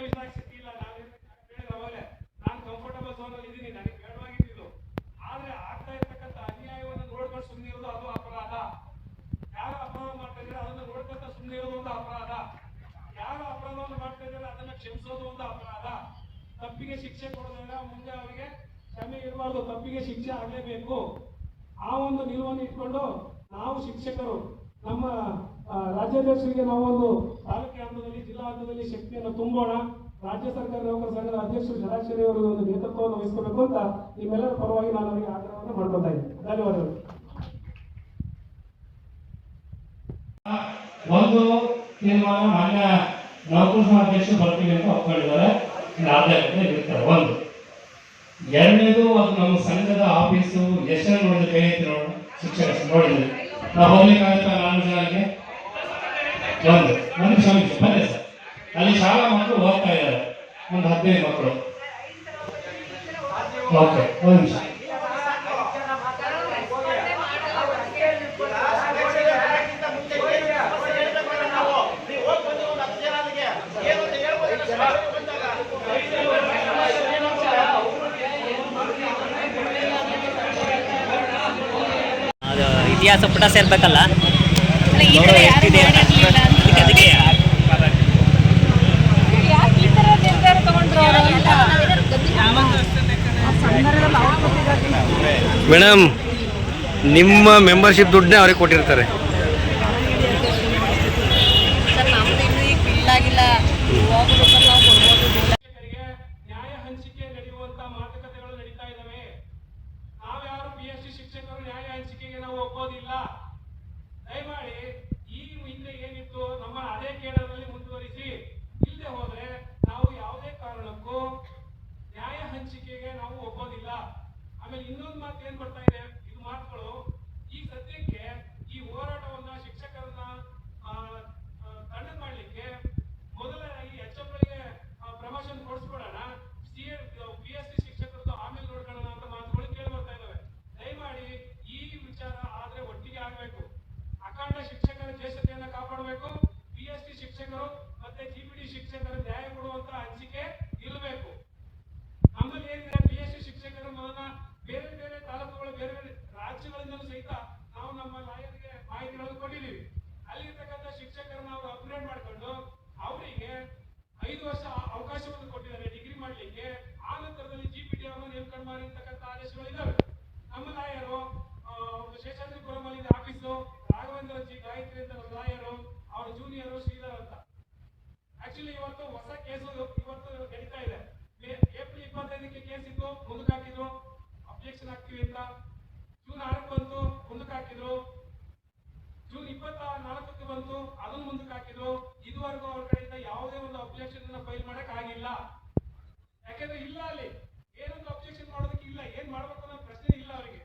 ಆತ್ಮವಿಶ್ವಾಸ ಇಲ್ಲ. ನಾನು ಕಂಫರ್ಟಬಲ್ ಝೋನ್ ಅಲ್ಲಿ ಇದ್ದೀನಿ, ನನಗೆ ಬೇಡವಾಗಿದ್ದು. ಆದ್ರೆ ಆಗ್ತಾ ಇರ್ತಕ್ಕಂಥ ಅನ್ಯಾಯವನ್ನು ನೋಡ್ಕೊಂಡು ಸುಮ್ಮನೆ ಇರೋದು ಅದು ಅಪರಾಧ. ಯಾರು ಅಪರಾಧ ಮಾಡ್ತಾ ಇದ್ದಾರೆ ಅದನ್ನು ನೋಡ್ಕೊಂತ ಸುಮ್ಮನೆ ಇರೋದು ಒಂದು ಅಪರಾಧ. ಯಾರು ಅಪರಾಧವನ್ನು ಮಾಡ್ತಾ ಇದ್ದಾರೆ ಅದನ್ನ ಕ್ಷಮಿಸೋದು ಒಂದು ಅಪರಾಧ. ತಪ್ಪಿಗೆ ಶಿಕ್ಷೆ ಕೊಡೋದ್ರಿಂದ ಮುಂದೆ ಅವರಿಗೆ ಕ್ಷಮೆ ಇರಬಾರ್ದು, ತಪ್ಪಿಗೆ ಶಿಕ್ಷೆ ಆಗಲೇಬೇಕು. ಆ ಒಂದು ನಿಲುವನ್ನು ಇಟ್ಕೊಂಡು ನಾವು ಶಿಕ್ಷಕರು ನಮ್ಮ ರಾಜ್ಯಾಧ್ಯಕ್ಷರಿಗೆ ನಾವೊಂದು ತಾಲೂಕು ಹಂತದಲ್ಲಿ ಜಿಲ್ಲಾ ಹಂತದಲ್ಲಿ ಶಕ್ತಿಯನ್ನು ತುಂಬೋಣ. ರಾಜ್ಯ ಸರ್ಕಾರಿ ನೌಕರ ಸಂಘದ ಅಧ್ಯಕ್ಷರು ಷಡಾಕ್ಷರಿ ಅವರು ಒಂದು ನೇತೃತ್ವವನ್ನು ವಹಿಸಬೇಕು ಅಂತ ನಿಮ್ಮೆಲ್ಲರ ಪರವಾಗಿ ನಾನು ಅವರಿಗೆ ಆಗ್ರಹವನ್ನು ಮಾಡ್ಕೊತಾ ಇದ್ದೀನಿ. ಧನ್ಯವಾದಗಳು. ಒಂದು ತೀರ್ಮಾನ ಮಾನ್ಯ ನೌಕರ ಸಂಘ ಅಧ್ಯಕ್ಷರು ಬರ್ತೀವಿ ಅಂತ ಒಪ್ಕೊಂಡಿದ್ದಾರೆ. ಇರ್ತಾರೆ ಒಂದು. ಎರಡನೇದು ಅದು ನಮ್ಮ ಸಂಘದ ಆಫೀಸು ಎಷ್ಟು ನೋಡಿದ್ರೆ ಕೈ ಐತಿ ನೋಡ ಶಿಕ್ಷಕ ನೋಡಿದ್ರೆ ನಾವು ಹೋಗ್ಲಿಕ್ಕಾಗತ್ತ 4 ಜನಕ್ಕೆ ಒಂದು ನಿಮಿಷ ಬನ್ನಿ ಸರ್. ಅಲ್ಲಿ ಶಾಲಾ ಮಕ್ಕಳು ಹೋಗ್ತಾ ಇದ್ದಾರೆ, ಒಂದು 15 ಮಕ್ಕಳು. ಓಕೆ, ಒಂದು ನಿಮಿಷ. ಇತಿಹಾಸ ಪುಟ ಸೇರ್ಬೇಕಲ್ಲ, ಮೇಡಮ್ ನಿಮ್ಮ ಮೆಂಬರ್ಶಿಪ್ ದುಡ್ಡನ್ನೇ ಅವ್ರಿಗೆ ಕೊಟ್ಟಿರ್ತಾರೆ. ನ್ಯಾಯ ಹಂಚಿಕೆ ನಡೆಯುವಂತ ಮಾತುಕತೆಗಳು ನಡೀತಾ ಇದ್ದಾವೆ. ನಾವ್ಯಾರು PhD ಶಿಕ್ಷಕರು ನ್ಯಾಯ ಹಂಚಿಕೆಗೆ ನಾವು ಒಪ್ಪೋದಿಲ್ಲ. ದಯಮಾಡಿ ಈ ಹಿಂದೆ ಏನಿತ್ತು ನಮ್ಮ ಅದೇ ಕೇಂದ್ರದಲ್ಲಿ ಮುಂದುವರಿಸಿ. ಇಲ್ಲದೆ ಹೋದ್ರೆ ನಾವು ಯಾವುದೇ ಕಾರಣಕ್ಕೂ ನ್ಯಾಯ ಹಂಚಿಕೆಗೆ ನಾವು ಒಪ್ಪೋದಿಲ್ಲ. ಆಮೇಲೆ ಇನ್ನೊಂದು ಮಾತು ಏನ್ ಬರ್ತಾ ಇದೆ, ಇದು ಮಾತುಗಳು ಈ ಸದ್ಯಕ್ಕೆ ಈ ಹೋರಾಟವನ್ನ ಶಿಕ್ಷಕರನ್ನ ತಣ್ಣಗೆ ಮಾಡ್ಲಿಕ್ಕೆ ಮೊದಲನೇದಾಗಿ HMಗಳಿಗೆ ಪ್ರಮೋಷನ್ ಕೊಡಿಸ್ಬಿಡೋಣ, PhD ಶಿಕ್ಷಕರದ್ದು ಆಮೇಲೆ ನೋಡ್ಕೊಳ್ಳೋಣ ಅಂತ ಮಾತುಗಳು ಕೇಳಿ ಬರ್ತಾ ಇದಾವೆ. ದಯಮಾಡಿ ಈ ವಿಚಾರ ಆದ್ರೆ ಒಟ್ಟಿಗೆ ಆಗ್ಬೇಕು. ಅಖಂಡ ಶಿಕ್ಷಕರ ಜ್ಯೇಷ್ಠತೆಯನ್ನ ಕಾಪಾಡಬೇಕು. PhD ಶಿಕ್ಷಕರು ಮತ್ತೆ GPD ಶಿಕ್ಷಕರು ನ್ಯಾಯ ಕೊಡುವಂತ ಹಂಚಿಕೆ ಇರಬೇಕು. ನಮ್ಮಲ್ಲಿ ಏನಿದೆ, PhD ಶಿಕ್ಷಕರು ಮೊದಲ ಬೇರೆ ಬೇರೆ ತಾಲೂಕುಗಳು ಬೇರೆ ಬೇರೆ ರಾಜ್ಯಗಳಿಂದಲೂ ಸಹಿತ ನಾವು ನಮ್ಮ ಲಾಯರ್ಗೆ ಮಾಹಿತಿಗಳನ್ನು ಕೊಟ್ಟಿದ್ದೀವಿ. ಅಲ್ಲಿರ್ತಕ್ಕಂಥ ಶಿಕ್ಷಕರನ್ನ ಅವರು ಅಪ್ಗ್ರೇಡ್ ಮಾಡ್ಕೊಂಡು ಅವರಿಗೆ 5 ವರ್ಷ ಅವಕಾಶವನ್ನು ಕೊಟ್ಟಿದ್ದಾರೆ ಡಿಗ್ರಿ ಮಾಡ್ಲಿಕ್ಕೆ. ಆ ನಂತರದಲ್ಲಿ GPD ಅವರನ್ನು ನೇಮಕ ಮಾಡಿರ್ತಕ್ಕಂಥ ಆದೇಶಗಳಿದ್ದಾವೆ. ನಮ್ಮ ಲಾಯರು ಶೇಷಾದ್ರಿಪುರಂ ಅಲ್ಲಿ ಆಫೀಸು, ರಾಘವೇಂದ್ರ ಜಿ ಗಾಯತ್ರಿ ಅಂತ ನಮ್ಮ ಲಾಯರು, ಅವರ ಜೂನಿಯರು ಶ್ರೀಧರ್ ಅಂತ. ಆಕ್ಚುಲಿ ಇವತ್ತು ಹೊಸ ಕೇಸು ಇವತ್ತು ನಡೀತಾ ಇದೆ. ಏಪ್ರಿಲ್ 25ಕ್ಕೆ ಕೇಸ್ ಇತ್ತು, ಮುಂದಕ್ಕೆ ಹಾಕಿದ್ರು, ಅಬ್ಜೆಕ್ಷನ್ ಆಗ್ತೀವಿ ಅಂತ. ಜೂನ್ 6ಕ್ಕೆ ಬಂತು, ಮುಂದಕ್ಕೆ ಹಾಕಿದ್ರು. ಜೂನ್ 24ಕ್ಕೆ ಬಂತು, ಅದನ್ನು ಮುಂದಕ್ಕೆ ಹಾಕಿದ್ರು. ಇದುವರೆಗೂ ಅವ್ರ ಕಡೆಯಿಂದ ಯಾವುದೇ ಒಂದು ಅಬ್ಜೆಕ್ಷನ್ ಫೈಲ್ ಮಾಡಕ್ ಆಗಿಲ್ಲ. ಯಾಕೆಂದ್ರೆ ಇಲ್ಲ, ಅಲ್ಲಿ ಏನೊಂದು ಅಬ್ಜೆಕ್ಷನ್ ಮಾಡೋದಕ್ಕೆ ಇಲ್ಲ, ಏನ್ ಮಾಡ್ಬೇಕು ಅನ್ನೋ ಪ್ರಶ್ನೆ ಇಲ್ಲ ಅವರಿಗೆ.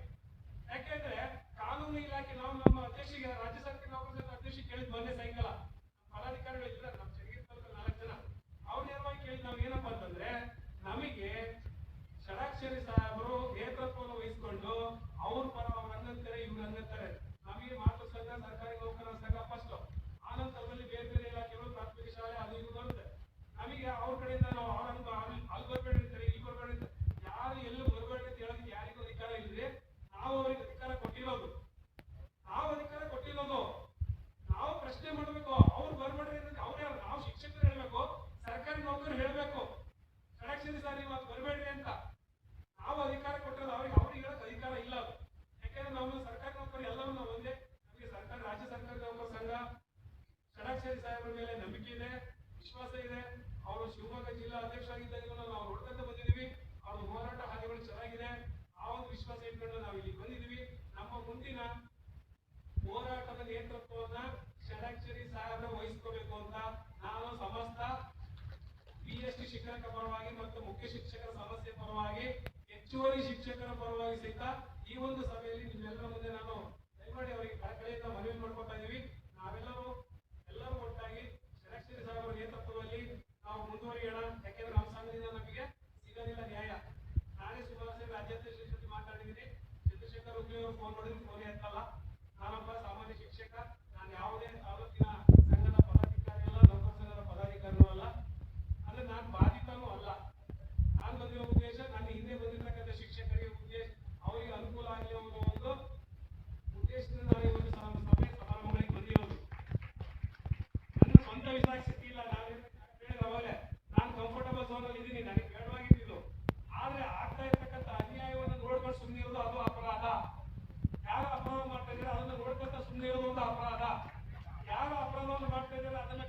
ಯಾಕೆಂದ್ರೆ ಕಾನೂನು ಇಲಾಖೆ ನಾವು ನಮ್ಮ ಅಧ್ಯಕ್ಷರಿಗೆ ರಾಜ್ಯ ಸರ್ಕಾರಿ ನೌಕರರ ಅಧ್ಯಕ್ಷರಿಗೆ ಕೇಳಿದ್ ಮೊನ್ನೆ ಸಾಯಂಕಾಲ ಪದಾಧಿಕಾರಿಗಳು ಇದ್ದಾರೆ ನಮ್ಮ ಚನ್ನಗಿರಿ ತಾಲೂಕು 4 ಜನ. ಅವ್ರ ನೇರವಾಗಿ ಕೇಳಿದ್ ನಾವು ಏನಪ್ಪಾ ಅಂತಂದ್ರೆ, ನಮಗೆ ಷಡಾಕ್ಷರಿ ಸಾಹೇಬರು ನೇತೃತ್ವವನ್ನು ವಹಿಸಿಕೊಂಡು ಅವ್ರ ಪರ ಅವ್ರು ಅನ್ನಂತಾರೆ, ಇವ್ರು ಅನ್ನಂತಾರೆ. ನಮಗೆ ಮಾತೃ ಸಂಘ, ಸರ್ಕಾರಿ ನೌಕರರ ಸಂಘ ಫಸ್ಟ್, ಆ ನಂತರದಲ್ಲಿ ಬೇರೆ ಬೇರೆ ಇಲಾಖೆಗಳು, ಪ್ರಾಥಮಿಕ ಶಾಲೆ ಅದು ಇದು ಬರುತ್ತೆ. ನಮಗೆ ಅವ್ರ ಕಡೆಯಿಂದ ನಾವು ಅಲ್ಲಿ ಬರ್ಬೇಡಿ ಅಂತಾರೆ, ಇಲ್ಲಿ ಬರ್ಬೇಡಿ ಅಂತ. ಯಾರು ಎಲ್ಲೂ ಬರ್ಬೇಡಿ ಅಂತ ಹೇಳೋದಕ್ಕೆ ಯಾರಿಗೂ ಅಧಿಕಾರ ಇಲ್ಲದೆ ನಾವು ಅವ್ರಿಗೆ ಅಧಿಕಾರ ಕೊಟ್ಟಿರೋದು. ನಾವು ಪ್ರಶ್ನೆ ಮಾಡಬೇಕು. ಅವ್ರು ಬರ್ಬೇಡ್ರಿ ಅಂದ್ರೆ ಅವ್ರು ಯಾರು? ನಾವು ಶಿಕ್ಷಕರು ಹೇಳ್ಬೇಕು, ಸರ್ಕಾರಿ ನೌಕರರು ಹೇಳ್ಬೇಕು, ಷಡಾಕ್ಷರಿ ಸರ್ ನೀವು ಅದು ಬರ್ಬೇಡ್ರಿ ಅಂತ. ನಾವು ಅಧಿಕಾರ ಕೊಟ್ಟಿರೋದು ಅವ್ರಿಗೆ ಹೇಳಕ್ ಅಧಿಕಾರ ಇಲ್ಲ ಅದು. ಯಾಕೆಂದ್ರೆ ನಾವು ಸರ್ಕಾರಿ ನೌಕರು ಎಲ್ಲರೂ ನಾವು ಒಂದೇ. ನಮಗೆ ಸರ್ಕಾರ ರಾಜ್ಯ ಸರ್ಕಾರಿ ನೌಕರ ಸಂಘ ಷಡಾಕ್ಷರಿ ಸಾಹೇಬರ ಮೇಲೆ ನಂಬಿಕೆ ಇದೆ, ವಿಶ್ವಾಸ ಇದೆ. ಅವರು ಶಿವಮೊಗ್ಗ ಜಿಲ್ಲಾ ಅಧ್ಯಕ್ಷರಾಗಿದ್ದಾಗ ನಾವು ನೋಡ್ಕೊಂತ ಬಂದಿದ್ದೀವಿ. ಅವ್ರ ಹೋರಾಟ ಹಾದಿಗಳು ಚೆನ್ನಾಗಿದೆ. ಆ ಒಂದು ವಿಶ್ವಾಸ ಇಟ್ಕೊಂಡು ನಾವು ಇಲ್ಲಿ ಬಂದಿದ್ದೀವಿ. ನಮ್ಮ ಮುಂದಿನ ಹೋರಾಟದ ನೇತೃತ್ವವನ್ನ ಷಡಾಕ್ಷರಿ ಸಾಹೇಬರು ವಹಿಸ್ಕೋಬೇಕು ಅಂತ ನಾನು ಸಮಸ್ತ PhD ಶಿಕ್ಷಕರ ಪರವಾಗಿ ಮತ್ತು ಮುಖ್ಯ ಶಿಕ್ಷಕರ ಸಮಸ್ಯೆ ಪರವಾಗಿ, ಹೆಚ್ಚುವರಿ ಶಿಕ್ಷಕರ ಪರವಾಗಿ ಸಹಿತ ಈ ಒಂದು ಸಭೆಯಲ್ಲಿ ನಿಮ್ಮೆಲ್ಲರ ಮುಂದೆ ನಾನು ದಯಮಾಡಿ ಅವರಿಗೆ ಕಳಕಳಿಯಿಂದ ಮನವಿ ಮಾಡ್ಕೊತಾ ಇದ್ದೀವಿ. ನಾವೆಲ್ಲರೂ ಒಟ್ಟಾಗಿ ಷಡಾಕ್ಷರಿ ಸಾಹೇಬರ ನೇತೃತ್ವದಲ್ಲಿ ನಾವು ಮುಂದುವರಿಯೋಣ. ಯಾಕೆಂದ್ರೆ ನಮ್ಮ ಸಂಘದಿಂದ ನಮಗೆ ಸಿಗೋದಿಲ್ಲ ನ್ಯಾಯ. ನಾನೇ ಸುಭಾಷ್ ರಾಜ್ಯಾಧ್ಯಕ್ಷರ ಜೊತೆ ಮಾತಾಡಿದ್ದೀನಿ. ಚಂದ್ರಶೇಖರ್ ಹುಬ್ಳಿ ಅವರು ಫೋನ್ ಮಾಡಿದ್ರು, ಫೋನ್ ಎತ್ತಲ್ಲ. ನಾನೊಬ್ಬ ಸಾಮಾನ್ಯ ಶಿಕ್ಷಕ, ನಾನು ಯಾವುದೇ ತಾಲೂಕಿನ ಸಂಘದ ಪದಾಧಿಕಾರಿ ಅಲ್ಲ, ನೌಕರ ಸಂಘದ ಪದಾಧಿಕಾರಿನೂ ಅಲ್ಲ. ಅಂದ್ರೆ ನಾನು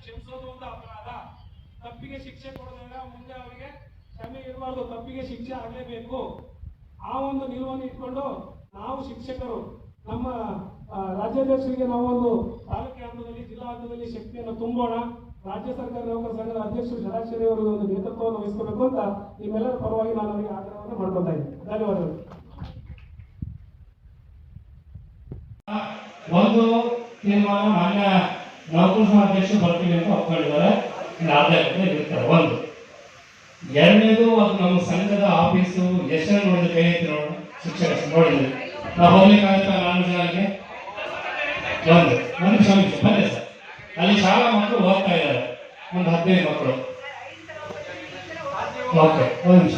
ಕ್ಷಮಿಸೋದು ಒಂದು ಅಪರಾಧ. ತಪ್ಪಿಗೆ ಶಿಕ್ಷೆ ಕೊಡೋದಿಲ್ಲ, ಮುಂದೆ ಅವರಿಗೆ ಕ್ಷಮೆ ಇರಬಾರ್ದು, ತಪ್ಪಿಗೆ ಶಿಕ್ಷೆ ಆಗಲೇಬೇಕು. ಆ ಒಂದು ನಿಲುವನ್ನು ಇಟ್ಕೊಂಡು ನಾವು ಶಿಕ್ಷಕರು ನಮ್ಮ ರಾಜ್ಯಾಧ್ಯಕ್ಷರಿಗೆ ನಾವೊಂದು ತಾಲೂಕಿನ ಹಂತದಲ್ಲಿ ಜಿಲ್ಲಾ ಹಂತದಲ್ಲಿ ಶಕ್ತಿಯನ್ನು ತುಂಬೋಣ. ರಾಜ್ಯ ಸರ್ಕಾರ ನೌಕರ ಸಂಘದ ಅಧ್ಯಕ್ಷರು ಜಲಾಕ್ಷರಿ ಅವರು ಒಂದು ನೇತೃತ್ವವನ್ನು ವಹಿಸಬೇಕು ಅಂತ ನಿಮ್ಮೆಲ್ಲರ ಪರವಾಗಿ ನಾನು ಅವರಿಗೆ ಆಗ್ರಹವನ್ನು ಮಾಡ್ಕೊತಾ ಇದ್ದೀನಿ. ಧನ್ಯವಾದಗಳು. ಒಂದು ತೀರ್ಮಾನ ಮಾನ್ಯ ನೌಕರ ಸಂಘ ಅಧ್ಯಕ್ಷರು ಬರ್ತೀವಿ ಅಂತ ಒಪ್ಕೊಂಡಿದ್ದಾರೆ. ಇನ್ನು ಅರ್ಧ ಗಂಟೆ ಇರ್ತಾರೆ. ಒಂದು ಎರಡನೇದು ಅದು ನಮ್ಮ ಸಂಘದ ಆಫೀಸು ಎಷ್ಟು ನೋಡಿದ್ರೆ ಕೈ ಎತ್ತಿ ನೋಡೋಣ. ಶಿಕ್ಷಕ ನೋಡಿದ್ವಿ ನಾವು ಹೋಗ್ಲಿಕ್ಕಾಗತ್ತ ನಾನು ಜನಕ್ಕೆ ಒಂದು ನಿಮಿಷ ಬನ್ನಿ ಸರ್. ಅಲ್ಲಿ ಶಾಲಾ ಮಕ್ಕಳು ಓದ್ತಾ ಇದ್ದಾರೆ, ಒಂದು 15 ಮಕ್ಕಳು. ಓಕೆ, ಒಂದು ನಿಮಿಷ.